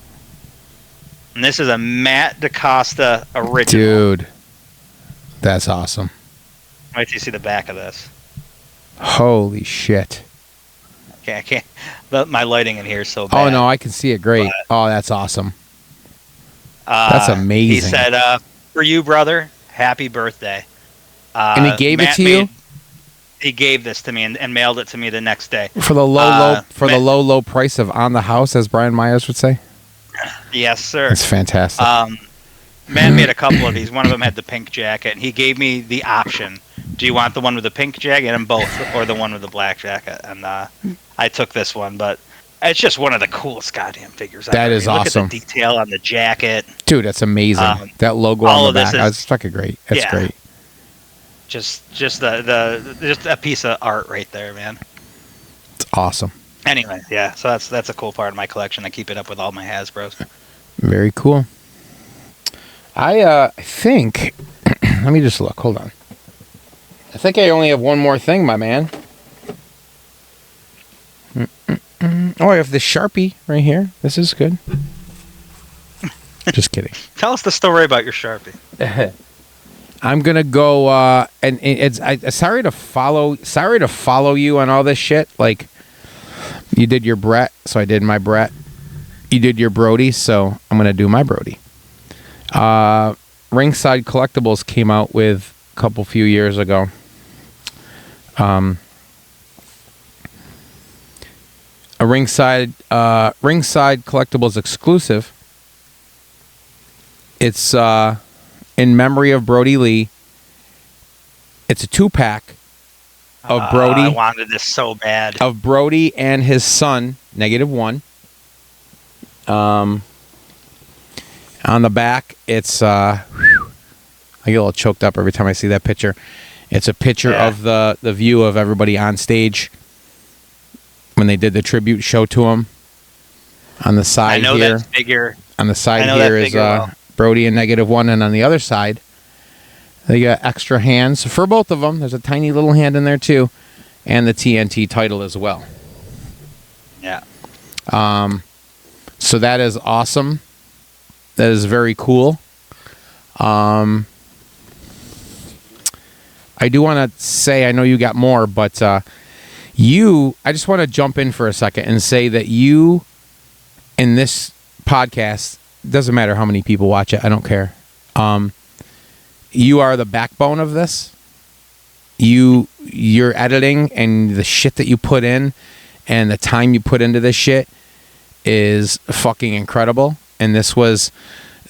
And this is a Matt DaCosta original. Dude. That's awesome. Wait till you see the back of this. Holy shit. Okay, I can't. My lighting in here is so bad. Oh, no, I can see it great. That's awesome. That's amazing. He said, for you, brother, happy birthday. And he gave it to you? He gave this to me and mailed it to me the next day. For the low price of on the house, as Brian Myers would say? Yes, sir. That's fantastic. Matt made a couple of these. One of them had the pink jacket, and he gave me the option. Do you want the one with the pink jacket and both, or the one with the black jacket? And I took this one, but It's just one of the coolest goddamn figures. That is awesome. Look at the detail on the jacket, dude. That's amazing. That logo all on of the this back, is- that's fucking great. That's great. just just a piece of art right there, man. It's awesome. Anyway, yeah. So that's a cool part of my collection. I keep it up with all my Hasbros. Very cool. I think. Let me just look. Hold on. I think I only have one more thing, my man. Oh, I have the Sharpie right here. This is good. Just kidding. Tell us the story about your Sharpie. I'm gonna go and it's sorry to follow you on all this shit. Like, you did your Brett, so I did my Brett. You did your Brody, so I'm gonna do my Brody. Ringside Collectibles came out with a few years ago. A Ringside Collectibles exclusive. It's in memory of Brody Lee. It's a 2-pack of Brody. I wanted this so bad. Of Brody and his son, -1. On the back, it's I get a little choked up every time I see that picture. It's a picture of the view of everybody on stage when they did the tribute show to him. On the side I know here, that figure. on the side here is Brody and -1, and on the other side, they got extra hands for both of them. There's a tiny little hand in there too, and the TNT title as well. Yeah. So that is awesome. That is very cool. I do want to say, I know you got more, but I just want to jump in for a second and say that you, in this podcast, doesn't matter how many people watch it, I don't care. You are the backbone of this. Your editing and the shit that you put in and the time you put into this shit is fucking incredible. And this was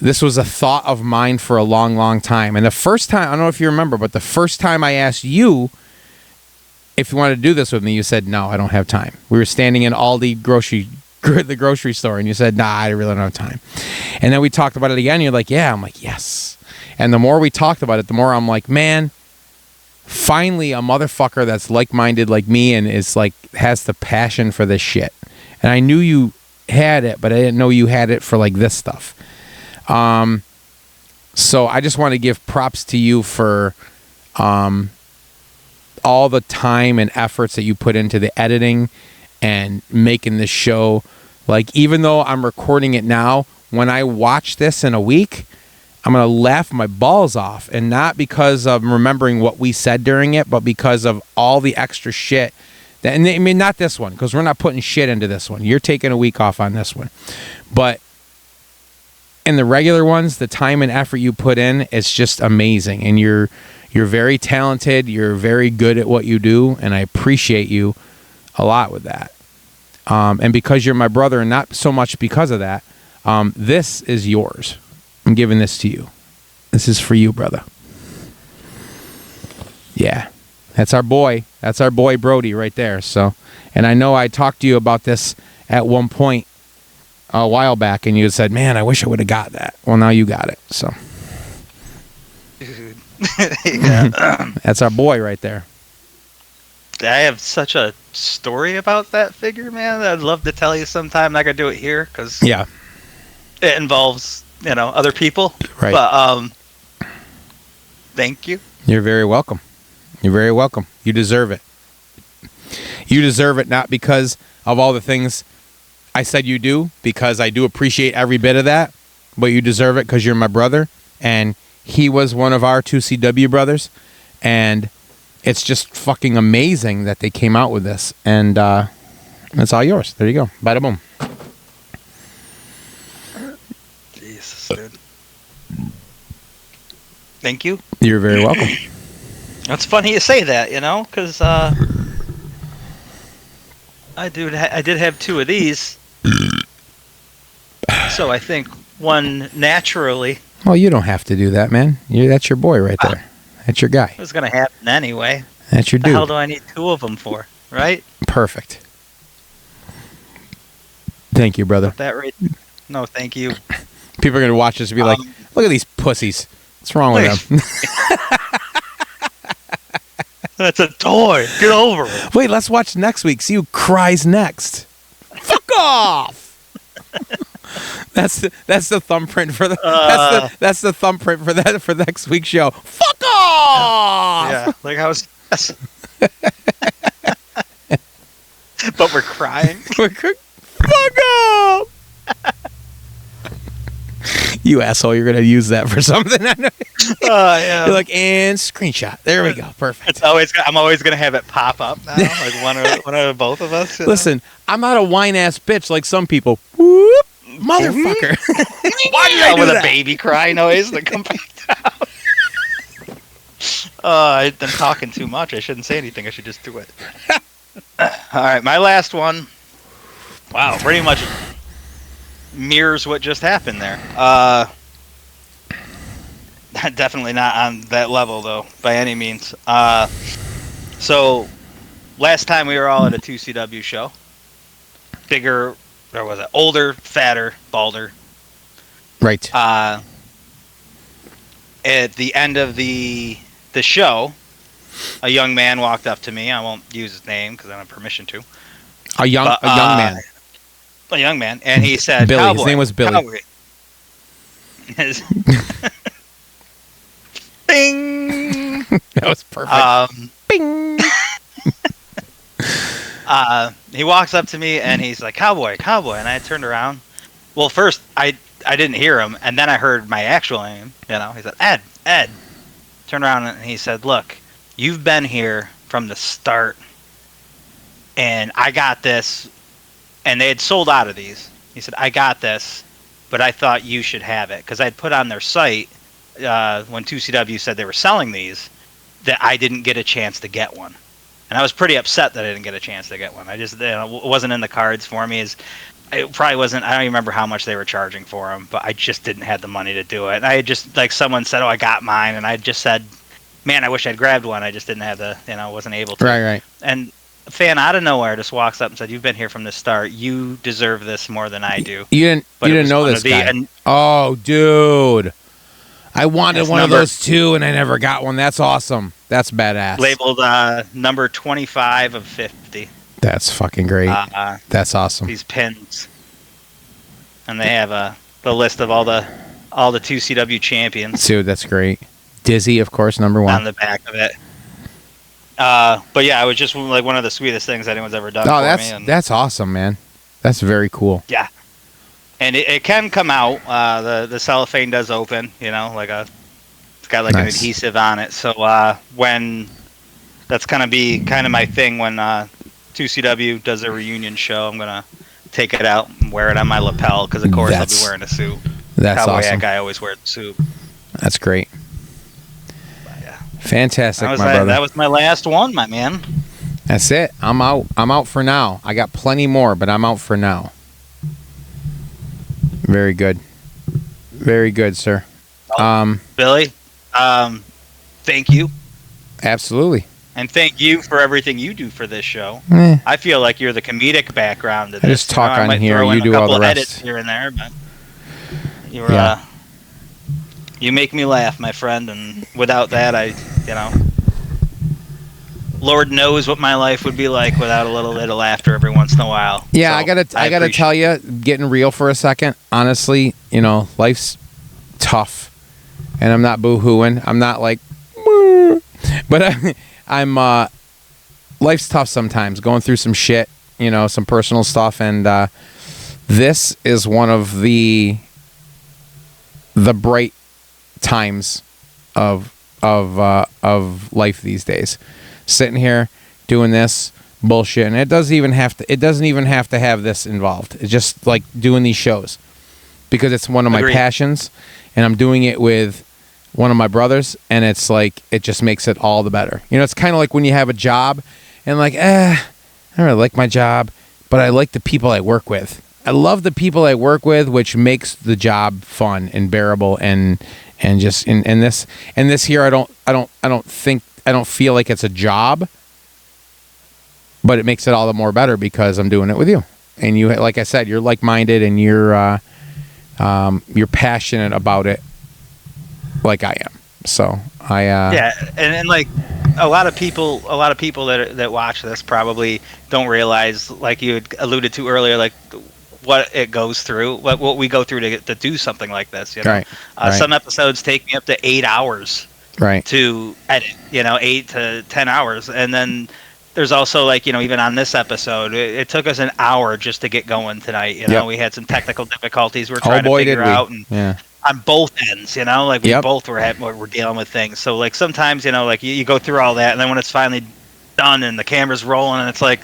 a thought of mine for a long, long time. And the first time, I don't know if you remember, but the first time I asked you if you wanted to do this with me, you said, no, I don't have time. We were standing in Aldi the grocery store, and you said, nah, I really don't have time. And then we talked about it again, and you're like, yeah. I'm like, yes. And the more we talked about it, the more I'm like, man, finally a motherfucker that's like-minded like me and is like, has the passion for this shit. And I knew you had it, but I didn't know you had it for like this stuff. So I just want to give props to you for all the time and efforts that you put into the editing and making this show. Like, even though I'm recording it now, when I watch this in a week, I'm going to laugh my balls off. And not because of remembering what we said during it, but because of all the extra shit. And I mean, not this one, because we're not putting shit into this one. You're taking a week off on this one. But in the regular ones, the time and effort you put in, it's just amazing. And you're very talented. You're very good at what you do. And I appreciate you a lot with that. And because you're my brother, and not so much because of that, this is yours. I'm giving this to you. This is for you, brother. Yeah. That's our boy. That's our boy Brody right there. So, and I know I talked to you about this at one point a while back, and you said, man, I wish I would have got that. Well, now you got it. So, Dude. Yeah. That's our boy right there. I have such a story about that figure, man, that I'd love to tell you sometime. I'm not going to do it here because Yeah. it involves, other people. Right. But thank you. You're very welcome. You're very welcome. You deserve it. You deserve it, not because of all the things I said you do, because I do appreciate every bit of that, but you deserve it because you're my brother, and he was one of our 2CW brothers, and it's just fucking amazing that they came out with this, and it's all yours. There you go. Bada boom. Jesus, dude. Thank you. You're very welcome. It's funny you say that, because I did have two of these, so I think one naturally. Well, you don't have to do that, man. That's your boy right there. That's your guy. It was going to happen anyway. That's your What the dude. hell do I need two of them for, right? Perfect. Thank you, brother. That right. No, thank you. People are going to watch this and be like, look at these pussies. What's wrong with them? That's a toy. Get over it. Wait, let's watch next week. See who cries next. Fuck off. That's the thumbprint for the that's the thumbprint for next week's show. Fuck off. Yeah, like I was. But we're crying. Fuck off. You asshole! You're gonna use that for something. Yeah. You're like, and screenshot. There we go. Perfect. I'm always gonna have it pop up now, like one of both of us. Listen, I'm not a whine ass bitch like some people. Whoop, motherfucker. Why did I do with that? A baby cry noise that come back down? I've been talking too much. I shouldn't say anything. I should just do it. All right, my last one. Wow, pretty much mirrors what just happened there. Definitely not on that level, though, by any means. So, last time we were all at a 2CW show. Bigger, or was it? Older, fatter, balder. Right. At the end of the show, a young man walked up to me. I won't use his name because I don't have permission to. A young man. A young man, and he said, Billy. Cowboy, His name was Billy. Cowboy. Bing! That was perfect. Bing! He walks up to me, and he's like, Cowboy, Cowboy, and I turned around. Well, first, I didn't hear him, and then I heard my actual name, you know. He said, Ed. Turned around, and he said, look, you've been here from the start, and I got this. And they had sold out of these. He said, I got this, but I thought you should have it. Because I'd put on their site, when 2CW said they were selling these, that I didn't get a chance to get one. And I was pretty upset that I didn't get a chance to get one. I just, it wasn't in the cards for me. It probably wasn't, I don't even remember how much they were charging for them, but I just didn't have the money to do it. And I had just, like someone said, I got mine. And I just said, man, I wish I'd grabbed one. I just didn't have wasn't able to. Right. And a fan out of nowhere just walks up and said, you've been here from the start. You deserve this more than I do. You didn't know this guy. Oh, dude. I wanted one of those too, and I never got one. That's awesome. That's badass. Labeled number 25 of 50. That's fucking great. That's awesome. These pins. And they have the list of all the 2CW champions. Dude, that's great. Dizzy, of course, number one. On the back of it. But yeah, it was just like one of the sweetest things anyone's ever done for me. And that's awesome, man. That's very cool. Yeah. And it can come out. The cellophane does open, it's got like an adhesive on it. So when that's going to be kind of my thing when 2CW does a reunion show, I'm going to take it out and wear it on my lapel because, of course, I'll be wearing a suit. That's Cowboy awesome. Hat guy always wears a suit. That's great. Fantastic, my brother. brother. That was my last one, my man. That's it. I'm out. I'm out for now. I got plenty more, but I'm out for now. Very good. Very good, sir. Billy, thank you. Absolutely. And thank you for everything you do for this show. I feel like you're the comedic background to this. I just talk on here. You do all the rest. Edits here and there, but you make me laugh, my friend, and without that, Lord knows what my life would be like without a little bit of laughter every once in a while. Yeah, so I gotta tell you, getting real for a second. Honestly, life's tough, and I'm not boo-hooing. I'm not like, but I'm. Life's tough sometimes. Going through some shit, some personal stuff, and this is one of the bright times of life these days. Sitting here doing this bullshit, and it doesn't even have to have this involved. It's just like doing these shows because it's one of my passions, and I'm doing it with one of my brothers, and it's like it just makes it all the better. It's kind of like when you have a job and like, I don't really like my job, but I like the people I work with. I love the people I work with, which makes the job fun and bearable, and just in this here, I don't feel like it's a job, but it makes it all the more better because I'm doing it with you. and you, like I said, you're like-minded, and you're passionate about it, like I am. So yeah, and like a lot of people that watch this probably don't realize, like you had alluded to earlier, like what it goes through, what we go through to do something like this. You know? Right. Some episodes take me up to 8 hours. Right. To edit, 8 to 10 hours, and then there's also, like, even on this episode, it took us an hour just to get going tonight. Yep. We had some technical difficulties we're trying to figure out, and on both ends, like we both were dealing with things. So like sometimes, like you go through all that, and then when it's finally done and the camera's rolling, and it's like,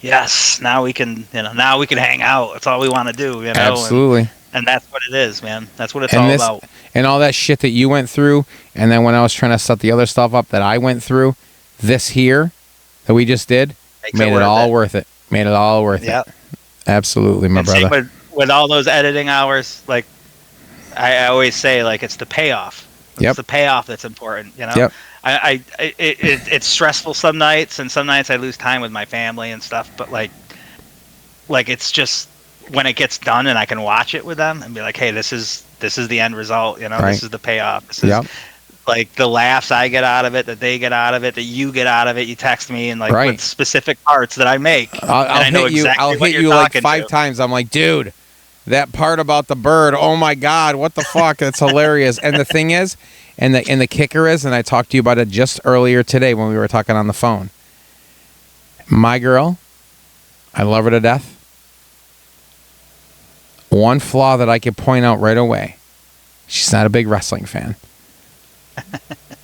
yes, now we can, now we can hang out. That's all we want to do, Absolutely. And that's what it is, man. That's what it's all about. And all that shit that you went through, and then when I was trying to set the other stuff up that I went through, this here that we just did made it all worth it. Made it all worth it. Absolutely, my brother. Same with all those editing hours, like I always say, like, it's the payoff. It's the payoff that's important, Yep. It's stressful some nights, and some nights I lose time with my family and stuff, but like it's just when it gets done and I can watch it with them and be like, hey, this is the end result, Right. This is the payoff. This is like the laughs I get out of it, that they get out of it, that you get out of it. You text me and with specific parts that I make. I'll hit you like 5 times. I'm like, dude, that part about the bird, oh my God, what the fuck? That's hilarious. And the thing is, and the kicker is, and I talked to you about it just earlier today when we were talking on the phone. My girl, I love her to death. One flaw that I could point out right away: she's not a big wrestling fan.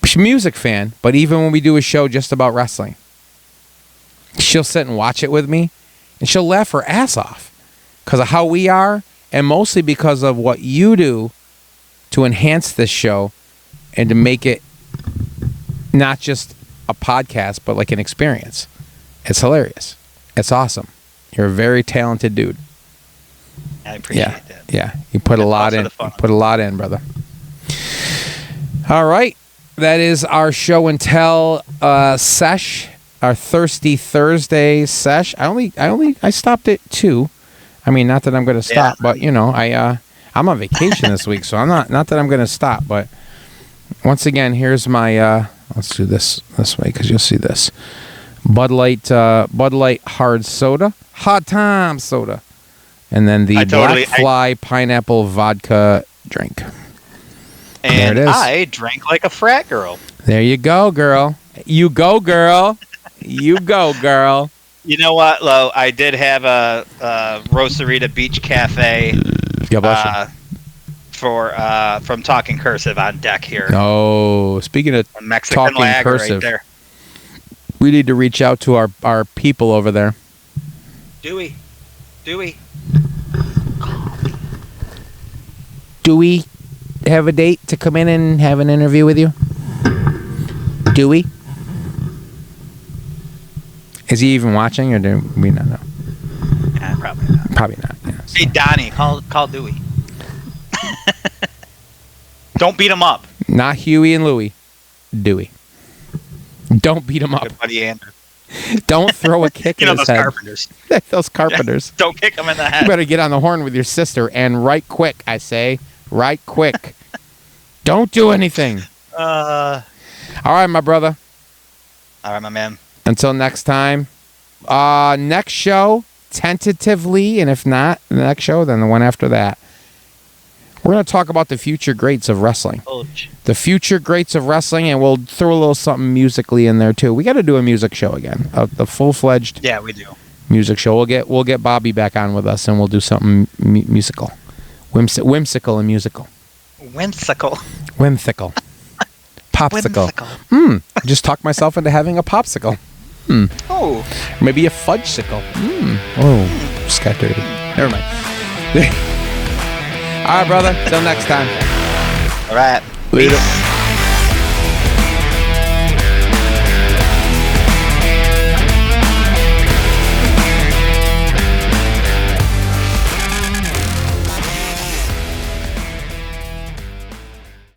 She's a music fan, but even when we do a show just about wrestling, she'll sit and watch it with me, and she'll laugh her ass off because of how we are, and mostly because of what you do to enhance this show and to make it not just a podcast, but like an experience. It's hilarious. It's awesome. You're a very talented dude. I appreciate that. Yeah, you put a lot in. You put a lot in, brother. All right, that is our show and tell sesh, our Thirsty Thursday sesh. I stopped at 2. I mean, not that I'm going to stop, but I'm on vacation this week, so I'm not that I'm going to stop. But once again, here's my. Let's do this way because you'll see this. Bud Light hard soda, hot time soda. And then the Black Fly pineapple vodka drink. And there it is. I drank like a frat girl. There you go, girl. You go, girl. You go, girl. You know what, Lo? I did have a Rosarita Beach Cafe from Talking Cursive on deck here. Oh, speaking of Mexican Talking Cursive, right there. We need to reach out to our people over there. Do we? Do we have a date to come in and have an interview with you? Do we? Is he even watching, or do we not know? Yeah, probably not. Probably not. Yeah, so. Hey, Donnie, call Dewey. Don't beat him up. Not Huey and Louie. Dewey. Don't beat him up. Good buddy Andrew. Don't throw a kick in his those head. Carpenters. Those carpenters. Don't kick him in the head. You better get on the horn with your sister, and right quick, I say. Right quick. Don't do anything. All right, my brother. All right, my man. Until next time. Next show, tentatively, and if not the next show, then the one after that. We're going to talk about the future greats of wrestling. The future greats of wrestling, and we'll throw a little something musically in there too. We got to do a music show again, the full-fledged. Yeah, we do. Music show. We'll get Bobby back on with us, and we'll do something musical, whimsical and musical. Whimsical. Popsicle. Just talked myself into having a popsicle. Oh. Maybe a fudgesicle. Oh, just got dirty. Never mind. All right, brother. Till next time. All right. Later.